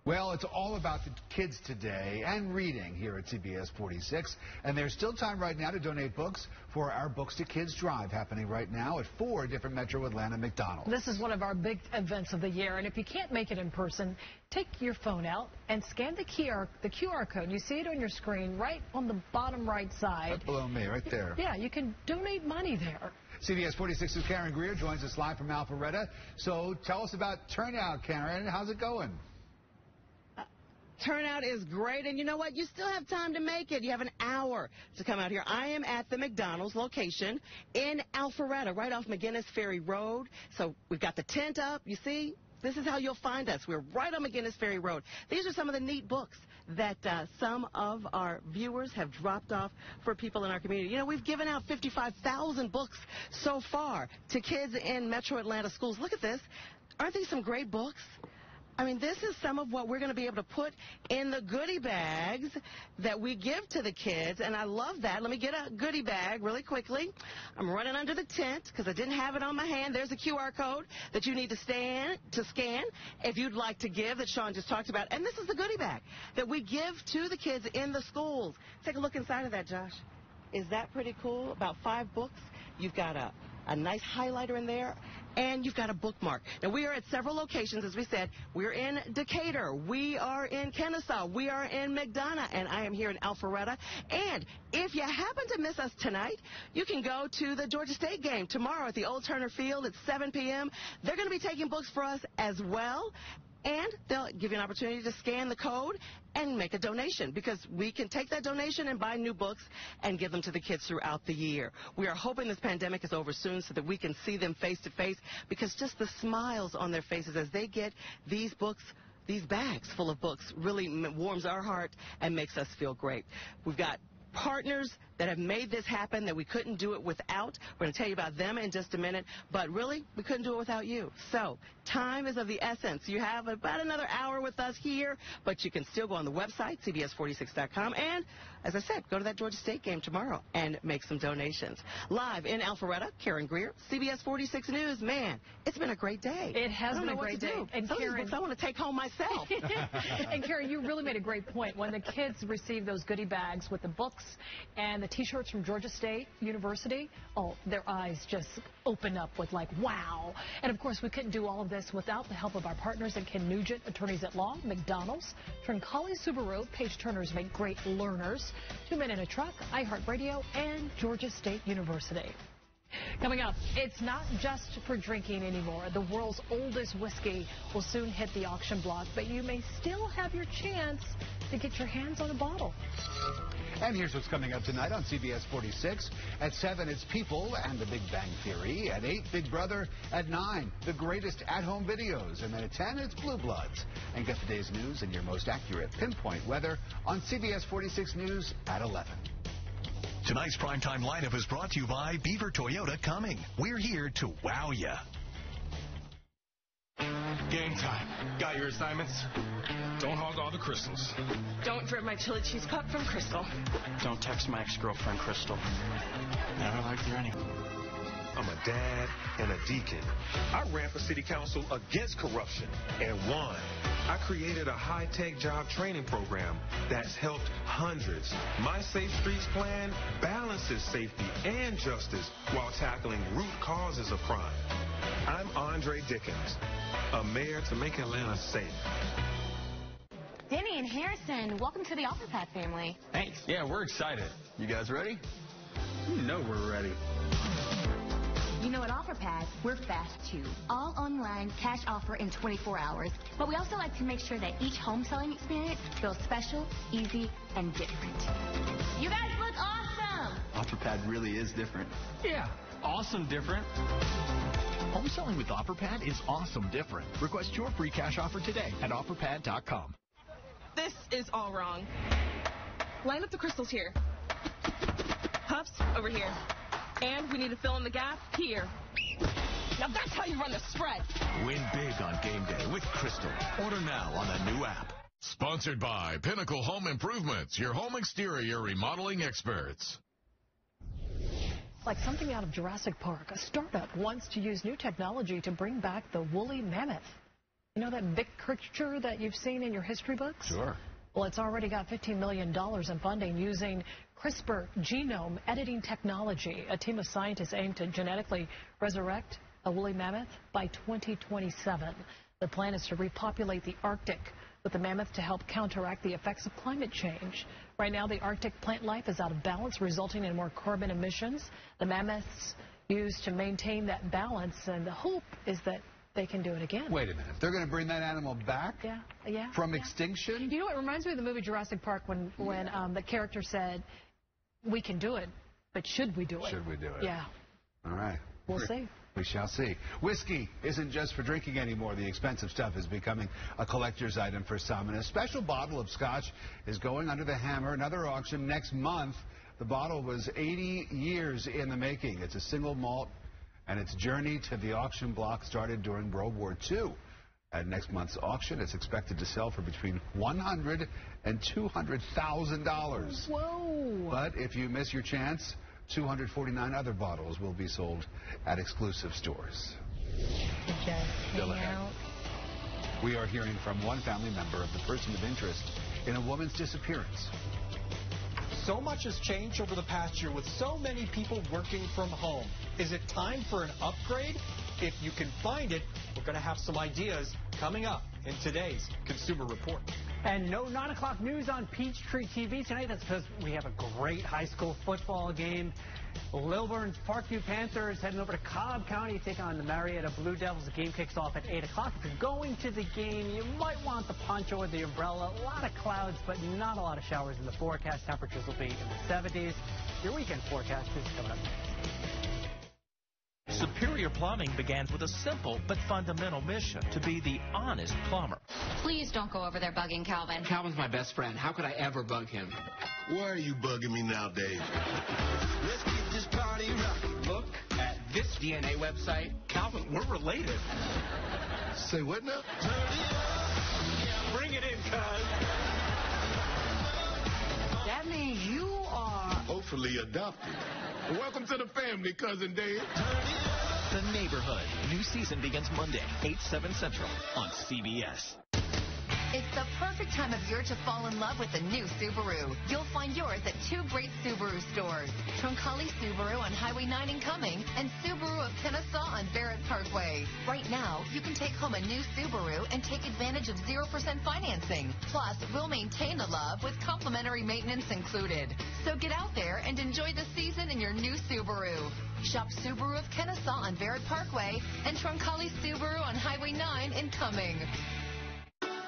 Well, it's all about the kids today and reading here at CBS 46. And there's still time right now to donate books for our Books to Kids drive happening right now at 4 different Metro Atlanta McDonald's. This is one of our big events of the year. And if you can't make it in person, take your phone out and scan the QR code. You see it on your screen right on the bottom right side. Right below me, right there. Yeah, you can donate money there. CBS 46's Karen Greer joins us live from Alpharetta. So tell us about turnout, Karen. How's it going? Turnout is great, and you know what? You still have time to make it. You have an hour to come out here. I am at the McDonald's location in Alpharetta, right off McGinnis Ferry Road. So we've got the tent up. You see? This is how you'll find us. We're right on McGinnis Ferry Road. These are some of the neat books that some of our viewers have dropped off for people in our community. You know, we've given out 55,000 books so far to kids in Metro Atlanta schools. Look at this. Aren't these some great books? I mean, this is some of what we're going to be able to put in the goodie bags that we give to the kids, and I love that. Let me get a goodie bag really quickly. I'm running under the tent because I didn't have it on my hand. There's a QR code that you need to scan if you'd like to give that Sean just talked about. And this is the goodie bag that we give to the kids in the schools. Take a look inside of that, Josh. Is that pretty cool? About 5 books. You've got a nice highlighter in there, and you've got a bookmark. Now, we are at several locations, as we said. We're in Decatur. We are in Kennesaw. We are in McDonough, and I am here in Alpharetta. And if you happen to miss us tonight, you can go to the Georgia State game tomorrow at the Old Turner Field at 7 p.m. They're going to be taking books for us as well. And they'll give you an opportunity to scan the code and make a donation, because we can take that donation and buy new books and give them to the kids throughout the year. We are hoping this pandemic is over soon so that we can see them face to face, because just the smiles on their faces as they get these books, these bags full of books, really warms our heart and makes us feel great. We've got partners that have made this happen that we couldn't do it without. We're going to tell you about them in just a minute, but really, we couldn't do it without you. So, time is of the essence. You have about another hour with us here, but you can still go on the website, CBS46.com, and, as I said, go to that Georgia State game tomorrow and make some donations. Live in Alpharetta, Karen Greer, CBS 46 News. Man, it's been a great day. It has been a great day. And Karen, books I want to take home myself. And Karen, you really made a great point. When the kids receive those goodie bags with the books and the T-shirts from Georgia State University, oh, their eyes just open up with like, wow. And of course, we couldn't do all of this without the help of our partners at Ken Nugent, attorneys at law, McDonald's, Troncalli Subaru, Page Turners make great learners, 2 Men in a Truck, iHeartRadio, and Georgia State University. Coming up, it's not just for drinking anymore. The world's oldest whiskey will soon hit the auction block, but you may still have your chance to get your hands on a bottle. And here's what's coming up tonight on CBS 46. At 7, it's People and the Big Bang Theory. At 8, Big Brother. At 9, the greatest at-home videos. And then at 10, it's Blue Bloods. And get the day's news and your most accurate pinpoint weather on CBS 46 News at 11. Tonight's primetime lineup is brought to you by Beaver Toyota Coming. We're here to wow ya. Game time. Got your assignments? Don't hog all the crystals. Don't drip my chili cheese pup from Crystal. Don't text my ex-girlfriend, Crystal. Never liked her anyway. I'm a dad and a deacon. I ran for city council against corruption and won. I created a high-tech job training program that's helped hundreds. My Safe Streets plan balances safety and justice while tackling root causes of crime. I'm Andre Dickens, a mayor to make Atlanta safe. Denny and Harrison, welcome to the OfferPad family. Thanks. Yeah, we're excited. You guys ready? You know we're ready. You know, at OfferPad, we're fast too. All online, cash offer in 24 hours. But we also like to make sure that each home selling experience feels special, easy, and different. You guys look awesome! OfferPad really is different. Yeah, awesome different. Home selling with OfferPad is awesome different. Request your free cash offer today at OfferPad.com. This is all wrong. Line up the crystals here. Puffs over here. And we need to fill in the gap here. Now that's how you run the spread. Win big on game day with Crystal. Order now on the new app. Sponsored by Pinnacle Home Improvements, your home exterior remodeling experts. Like something out of Jurassic Park, a startup wants to use new technology to bring back the woolly mammoth. You know that big creature that you've seen in your history books? Sure. Well, it's already got $15 million in funding using CRISPR genome editing technology. A team of scientists aim to genetically resurrect a woolly mammoth by 2027. The plan is to repopulate the Arctic with the mammoth to help counteract the effects of climate change. Right now, the Arctic plant life is out of balance, resulting in more carbon emissions. The mammoths used to maintain that balance, and the hope is that they can do it again. Wait a minute. They're going to bring that animal back? Yeah. From extinction? You know, it reminds me of the movie Jurassic Park when the character said, we can do it, but should we do it? Should we do it? Yeah. All right. We'll see. We shall see. Whiskey isn't just for drinking anymore. The expensive stuff is becoming a collector's item for some. And a special bottle of scotch is going under the hammer. Another auction next month. The bottle was 80 years in the making. It's a single malt, and its journey to the auction block started during World War II. At next month's auction, it's expected to sell for between $100,000 and $200,000. Whoa! But if you miss your chance, 249 other bottles will be sold at exclusive stores. Still ahead. We are hearing from one family member of the person of interest in a woman's disappearance. So much has changed over the past year with so many people working from home. Is it time for an upgrade? If you can find it, we're going to have some ideas coming up in today's Consumer Report. And no 9 o'clock news on Peachtree TV tonight. That's because we have a great high school football game. Lilburn's Parkview Panthers heading over to Cobb County to take on the Marietta Blue Devils. The game kicks off at 8 o'clock. If you're going to the game, you might want the poncho or the umbrella. A lot of clouds, but not a lot of showers in the forecast. Temperatures will be in the 70s. Your weekend forecast is coming up next. Superior Plumbing begins with a simple but fundamental mission: to be the honest plumber. Please don't go over there bugging Calvin. Calvin's my best friend. How could I ever bug him? Why are you bugging me now, Dave? Let's keep this party rocking. Look at this DNA website. Calvin, we're related. Say what now? Bring it in, cuz. That means you are hopefully adopted. Welcome to the family, Cousin Dave. The Neighborhood. New season begins Monday, 8/7 Central on CBS. It's the perfect time of year to fall in love with a new Subaru. You'll find yours at two great Subaru stores: Troncalli Subaru on Highway 9 in Cumming and Subaru of Kennesaw on Barrett Parkway. Right now, you can take home a new Subaru and take advantage of 0% financing. Plus, we'll maintain the love with complimentary maintenance included. So get out there and enjoy the season in your new Subaru. Shop Subaru of Kennesaw on Barrett Parkway and Troncalli Subaru on Highway 9 in Cumming.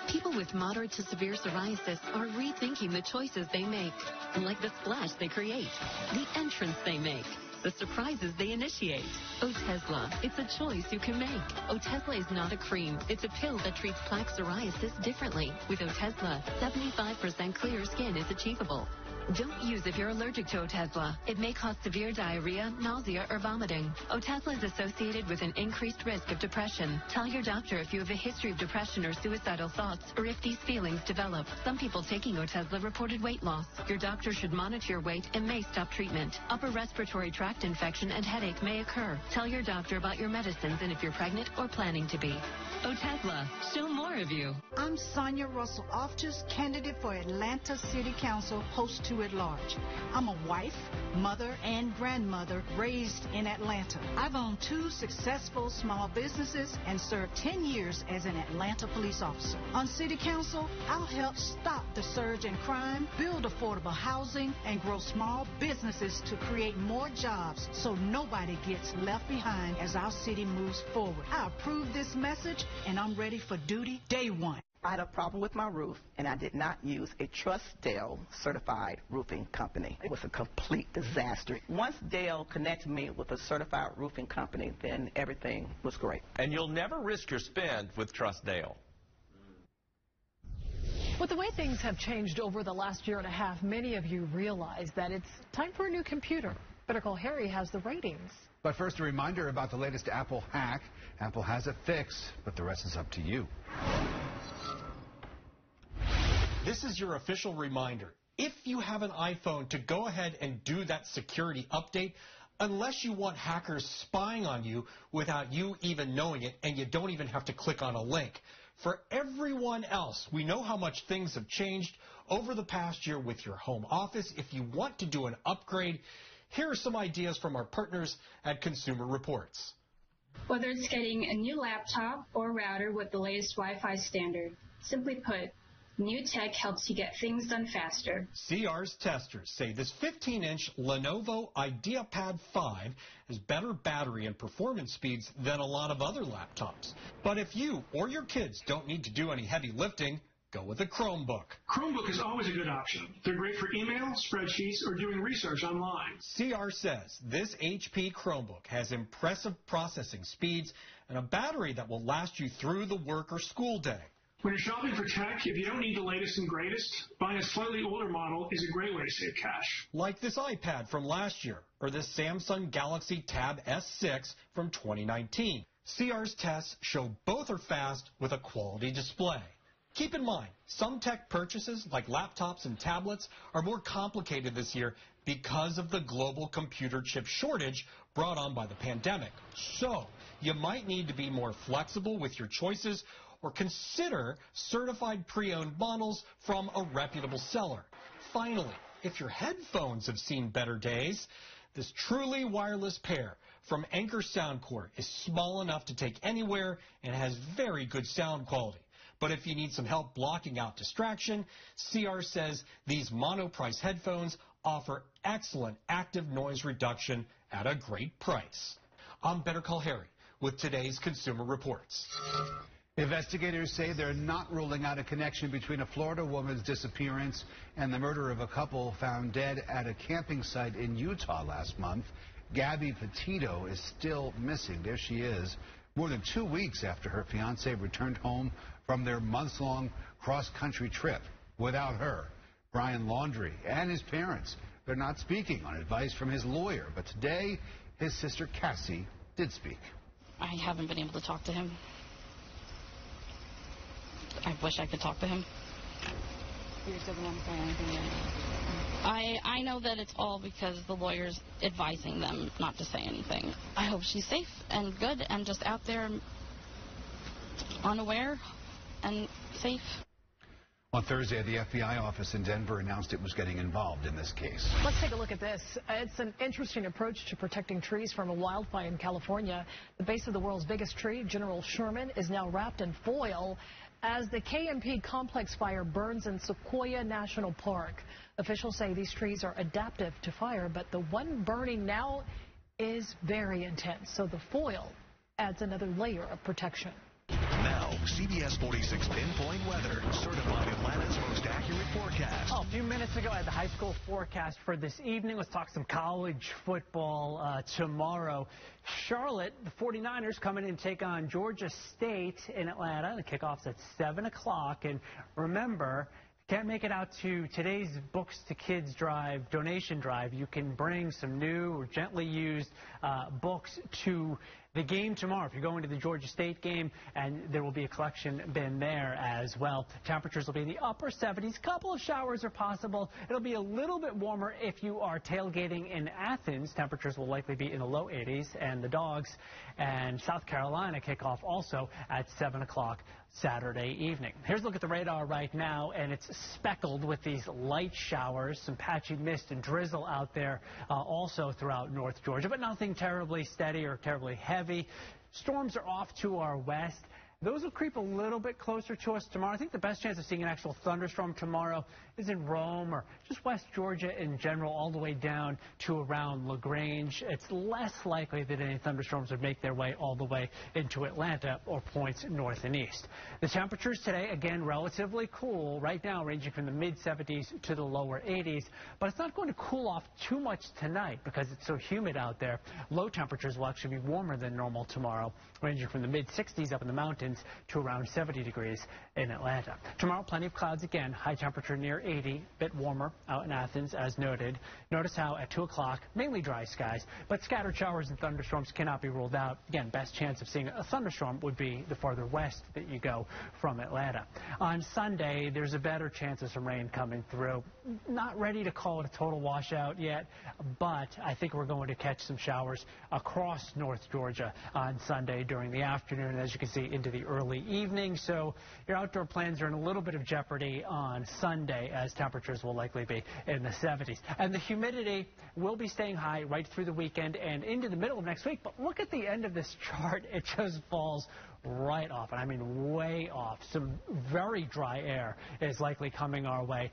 People with moderate to severe psoriasis are rethinking the choices they make, like the splash they create, the entrance they make, the surprises they initiate. Otezla, it's a choice you can make. Otezla is not a cream. It's a pill that treats plaque psoriasis differently. With Otezla, 75% clear skin is achievable. Don't use if you're allergic to Otezla. It may cause severe diarrhea, nausea, or vomiting. Otezla is associated with an increased risk of depression. Tell your doctor if you have a history of depression or suicidal thoughts, or if these feelings develop. Some people taking Otezla reported weight loss. Your doctor should monitor your weight and may stop treatment. Upper respiratory tract tract infection and headache may occur. Tell your doctor about your medicines and if you're pregnant or planning to be. Otezla, show more of you. I'm Sonia Russell Oftis, candidate for Atlanta City Council, host 2 at large. I'm a wife, mother, and grandmother raised in Atlanta. I've owned 2 successful small businesses and served 10 years as an Atlanta police officer. On City Council, I'll help stop the surge in crime, build affordable housing, and grow small businesses to create more jobs so nobody gets left behind as our city moves forward. I approve this message, and I'm ready for duty day one. I had a problem with my roof, and I did not use a Trust Dale certified roofing company. It was a complete disaster. Once Dale connected me with a certified roofing company, then everything was great. And you'll never risk your spend with Trust Dale. With the way things have changed over the last year and a half, many of you realize that it's time for a new computer. Better Call Harry has the ratings. But first, a reminder about the latest Apple hack. Apple has a fix, but the rest is up to you. This is your official reminder. If you have an iPhone, to go ahead and do that security update, unless you want hackers spying on you without you even knowing it, and you don't even have to click on a link. For everyone else, we know how much things have changed over the past year with your home office. If you want to do an upgrade, here are some ideas from our partners at Consumer Reports. Whether it's getting a new laptop or router with the latest Wi-Fi standard, simply put, new tech helps you get things done faster. CR's testers say this 15-inch Lenovo IdeaPad 5 has better battery and performance speeds than a lot of other laptops. But if you or your kids don't need to do any heavy lifting, go with a Chromebook. Chromebook is always a good option. They're great for email, spreadsheets, or doing research online. CR says this HP Chromebook has impressive processing speeds and a battery that will last you through the work or school day. When you're shopping for tech, if you don't need the latest and greatest, buying a slightly older model is a great way to save cash. Like this iPad from last year, or this Samsung Galaxy Tab S6 from 2019. CR's tests show both are fast with a quality display. Keep in mind, some tech purchases, like laptops and tablets, are more complicated this year because of the global computer chip shortage brought on by the pandemic. So, you might need to be more flexible with your choices or consider certified pre-owned models from a reputable seller. Finally, if your headphones have seen better days, this truly wireless pair from Anker Soundcore is small enough to take anywhere and has very good sound quality. But if you need some help blocking out distraction, CR says these mono-price headphones offer excellent active noise reduction at a great price. I'm Better Call Harry with today's Consumer Reports. Investigators say they're not ruling out a connection between a Florida woman's disappearance and the murder of a couple found dead at a camping site in Utah last month. Gabby Petito is still missing. There she is, more than 2 weeks after her fiance returned home from their months-long cross-country trip without her. Brian Laundrie and his parents, they're not speaking on advice from his lawyer, but today his sister Cassie did speak. I haven't been able to talk to him. I wish I could talk to him. You doesn't want to say anything yet? I know that it's all because the lawyer's advising them not to say anything. I hope she's safe and good and just out there unaware and safe. On Thursday, the FBI office in Denver announced it was getting involved in this case. Let's take a look at this. It's an interesting approach to protecting trees from a wildfire in California. The base of the world's biggest tree, General Sherman, is now wrapped in foil as the KMP complex fire burns in Sequoia National Park. Officials say these trees are adaptive to fire, but the one burning now is very intense, so the foil adds another layer of protection. Now, CBS 46 Pinpoint Weather, certified Atlanta's most accurate forecast. A few minutes ago, I had the high school forecast for this evening. Let's talk some college football tomorrow. Charlotte, the 49ers, coming in to take on Georgia State in Atlanta. The kickoff's at 7 o'clock. And remember, can't make it out to today's Books to Kids drive, donation drive. You can bring some new or gently used books to The game tomorrow, if you're going to the Georgia State game, and there will be a collection bin there as well. Temperatures will be in the upper 70s. Couple of showers are possible. It'll be a little bit warmer if you are tailgating in Athens. Temperatures will likely be in the low 80s, and the Dogs and South Carolina kick off also at 7 o'clock Saturday evening. Here's a look at the radar right now, and it's speckled with these light showers, some patchy mist and drizzle out there also throughout North Georgia, but nothing terribly steady or terribly heavy. Storms are off to our west. Those will creep a little bit closer to us tomorrow. I think the best chance of seeing an actual thunderstorm tomorrow is in Rome or just West Georgia in general, all the way down to around LaGrange. It's less likely that any thunderstorms would make their way all the way into Atlanta or points north and east. The temperatures today, again, relatively cool. Right now, ranging from the mid-70s to the lower 80s. But it's not going to cool off too much tonight because it's so humid out there. Low temperatures will actually be warmer than normal tomorrow, ranging from the mid-60s up in the mountains to around 70 degrees in Atlanta. Tomorrow, plenty of clouds again. High temperature near 80, bit warmer out in Athens as noted. Notice how at 2 o'clock, mainly dry skies, but scattered showers and thunderstorms cannot be ruled out. Again, best chance of seeing a thunderstorm would be the farther west that you go from Atlanta. On Sunday, there's a better chance of some rain coming through. Not ready to call it a total washout yet, but I think we're going to catch some showers across North Georgia on Sunday during the afternoon, and as you can see, into the early evening. So your outdoor plans are in a little bit of jeopardy on Sunday, as temperatures will likely be in the 70s. And the humidity will be staying high right through the weekend and into the middle of next week. But look at the end of this chart. It just falls right off, and I mean way off. Some very dry air is likely coming our way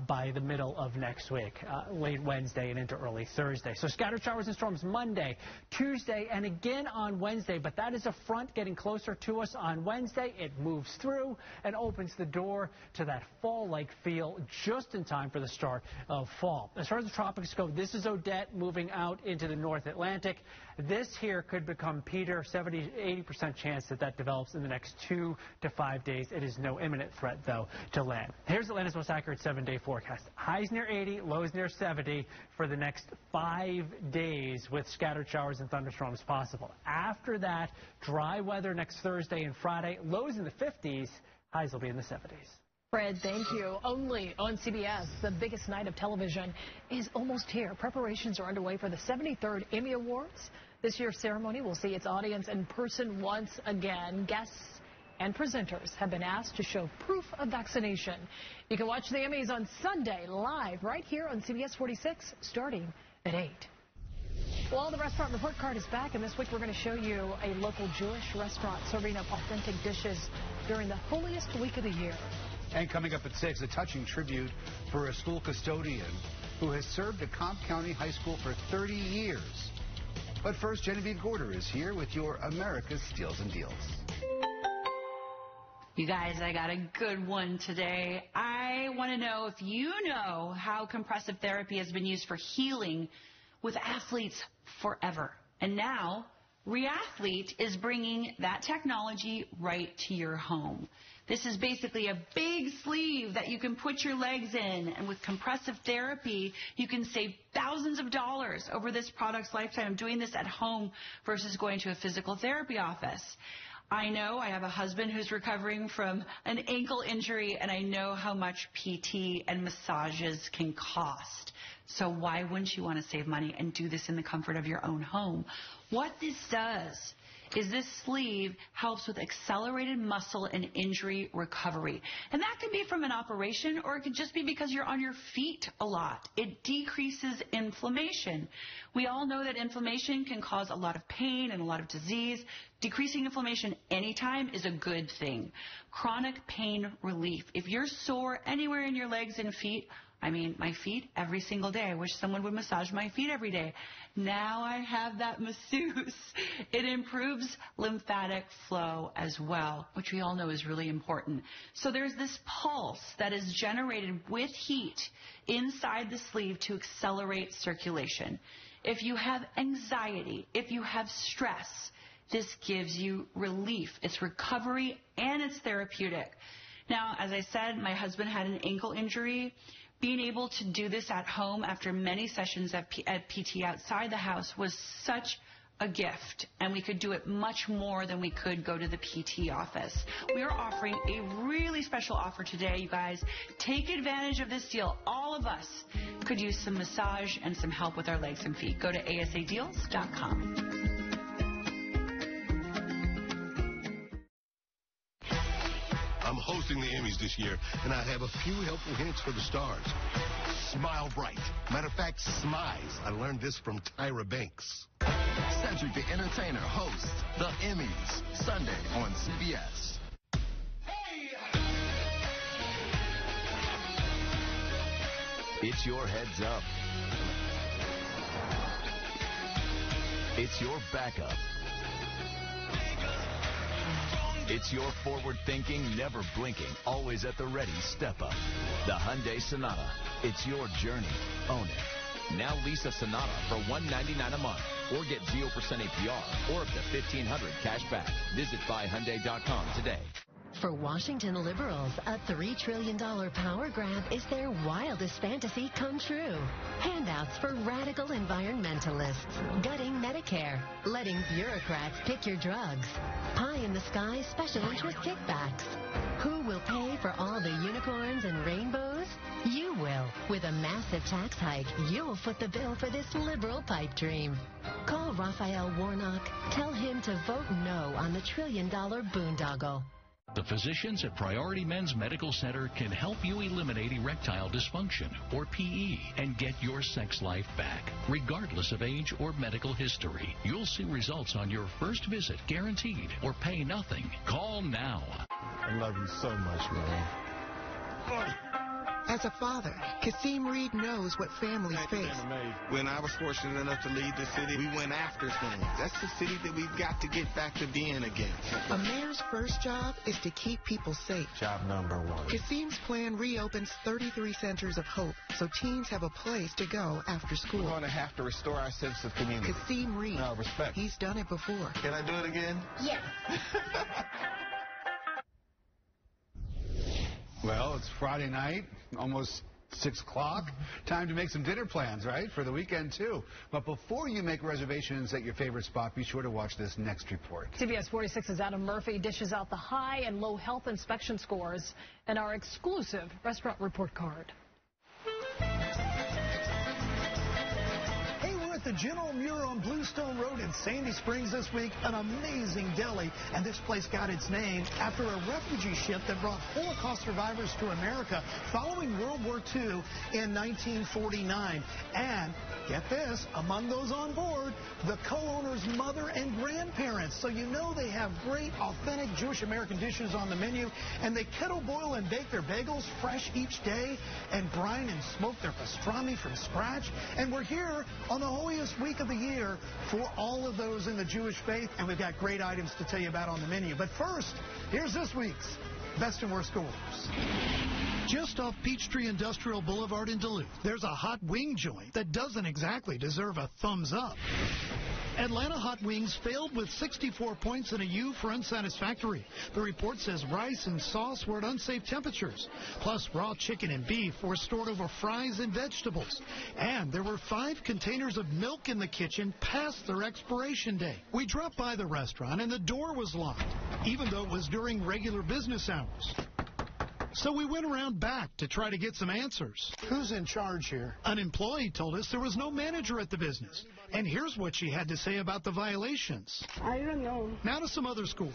by the middle of next week, late Wednesday and into early Thursday. So scattered showers and storms Monday, Tuesday, and again on Wednesday, but that is a front getting closer to us on Wednesday. It moves through and opens the door to that fall-like feel just in time for the start of fall. As far as the tropics go, this is Odette moving out into the North Atlantic. This here could become Peter. 70-80% chance that that develops in the next 2 to 5 days. It is no imminent threat, though, to land. Here's Atlanta's most accurate 7-day forecast. Highs near 80, lows near 70 for the next 5 days with scattered showers and thunderstorms possible. After that, dry weather next Thursday and Friday. Lows in the 50s. Highs will be in the 70s. Fred, thank you. Only on CBS, the biggest night of television is almost here. Preparations are underway for the 73rd Emmy Awards. This year's ceremony will see its audience in person once again. Guests and presenters have been asked to show proof of vaccination. You can watch the Emmys on Sunday live right here on CBS 46 starting at 8. Well, the restaurant report card is back, and this week we're going to show you a local Jewish restaurant serving up authentic dishes during the holiest week of the year. And coming up at 6, a touching tribute for a school custodian who has served at Cobb County High School for 30 years. But first, Genevieve Gorder is here with your America's Steals and Deals. You guys, I got a good one today. I want to know if you know how compressive therapy has been used for healing with athletes forever. And now, Reathlete is bringing that technology right to your home. This is basically a big sleeve that you can put your legs in, and with compressive therapy, you can save thousands of dollars over this product's lifetime doing this at home versus going to a physical therapy office. I know I have a husband who's recovering from an ankle injury, and I know how much PT and massages can cost. So why wouldn't you want to save money and do this in the comfort of your own home? What this does is this sleeve helps with accelerated muscle and injury recovery. And that could be from an operation, or it could just be because you're on your feet a lot. It decreases inflammation. We all know that inflammation can cause a lot of pain and a lot of disease. Decreasing inflammation anytime is a good thing. Chronic pain relief. If you're sore anywhere in your legs and feet, I mean, my feet every single day. I wish someone would massage my feet every day. Now I have that masseuse. It improves lymphatic flow as well, which we all know is really important. So there's this pulse that is generated with heat inside the sleeve to accelerate circulation. If you have anxiety, if you have stress, this gives you relief. It's recovery and it's therapeutic. Now, as I said, my husband had an ankle injury. Being able to do this at home after many sessions at PT outside the house was such a gift, and we could do it much more than we could go to the PT office. We are offering a really special offer today, you guys. Take advantage of this deal. All of us could use some massage and some help with our legs and feet. Go to asadeals.com. I'm hosting the Emmys this year, and I have a few helpful hints for the stars. Smile bright. Matter of fact, smize. I learned this from Tyra Banks. Cedric the Entertainer hosts the Emmys, Sunday on CBS. It's your heads up. It's your backup. It's your forward-thinking, never blinking, always at the ready step up. The Hyundai Sonata. It's your journey. Own it. Now lease a Sonata for $199 a month, or get 0% APR, or up to $1,500 cash back. Visit buyhyundai.com today. For Washington liberals, a $3 trillion power grab is their wildest fantasy come true. Handouts for radical environmentalists, gutting Medicare, letting bureaucrats pick your drugs, pie-in-the-sky special interest kickbacks. Who will pay for all the unicorns and rainbows? You will. With a massive tax hike, you'll foot the bill for this liberal pipe dream. Call Raphael Warnock. Tell him to vote no on the $1 trillion boondoggle. The physicians at Priority Men's Medical Center can help you eliminate erectile dysfunction, or PE, and get your sex life back, regardless of age or medical history. You'll see results on your first visit, guaranteed, or pay nothing. Call now. I love you so much, man. As a father, Kasim Reed knows what families face. When I was fortunate enough to lead the city, we went after things. That's the city that we've got to get back to being again. A mayor's first job is to keep people safe. Job number one. Kasim's plan reopens 33 centers of hope so teens have a place to go after school. We're going to have to restore our sense of community. Kasim Reed. No, respect. He's done it before. Can I do it again? Yes. Well, it's Friday night, almost 6 o'clock. Time to make some dinner plans, right, for the weekend, too. But before you make reservations at your favorite spot, be sure to watch this next report. CBS 46's Adam Murphy dishes out the high and low health inspection scores and our exclusive restaurant report card. The General Muir on Bluestone Road in Sandy Springs this week, an amazing deli, and this place got its name after a refugee ship that brought Holocaust survivors to America following World War II in 1949. And get this, among those on board, the co-owner's mother and grandparents. So you know they have great, authentic Jewish American dishes on the menu, and they kettle boil and bake their bagels fresh each day, and brine and smoke their pastrami from scratch. And we're here on the holiest week of the year for all of those in the Jewish faith, and we've got great items to tell you about on the menu. But first, here's this week's Best and Worst Scores. Just off Peachtree Industrial Boulevard in Duluth, there's a hot wing joint that doesn't exactly deserve a thumbs up. Atlanta Hot Wings failed with 64 points and a U for unsatisfactory. The report says rice and sauce were at unsafe temperatures. Plus, raw chicken and beef were stored over fries and vegetables. And there were 5 containers of milk in the kitchen past their expiration date. We dropped by the restaurant and the door was locked, even though it was during regular business hours. So we went around back to try to get some answers. Who's in charge here? An employee told us there was no manager at the business. And here's what she had to say about the violations. I don't know. Now to some other schools.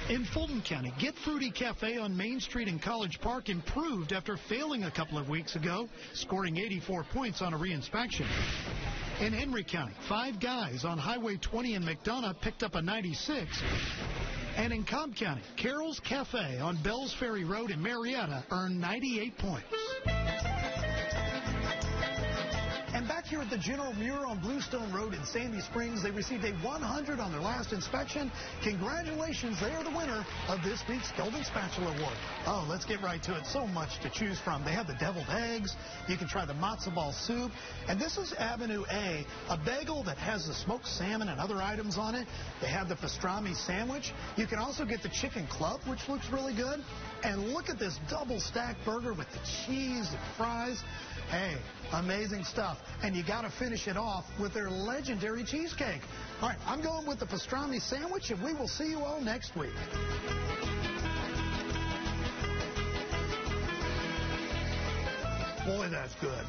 In Fulton County, Get Fruity Cafe on Main Street in College Park improved after failing a couple of weeks ago, scoring 84 points on a reinspection. In Henry County, 5 Guys on Highway 20 in McDonough picked up a 96. And in Cobb County, Carol's Cafe on Bells Ferry Road in Marietta earned 98 points. And back here at the General Muir on Bluestone Road in Sandy Springs, they received a 100 on their last inspection. Congratulations, they are the winner of this week's Golden Spatula Award. Oh, let's get right to it. So much to choose from. They have the deviled eggs. You can try the matzo ball soup. And this is Avenue A, a bagel that has the smoked salmon and other items on it. They have the pastrami sandwich. You can also get the chicken club, which looks really good. And look at this double stacked burger with the cheese and fries. Hey, amazing stuff. And you got to finish it off with their legendary cheesecake. All right, I'm going with the pastrami sandwich, and we will see you all next week. Boy, that's good.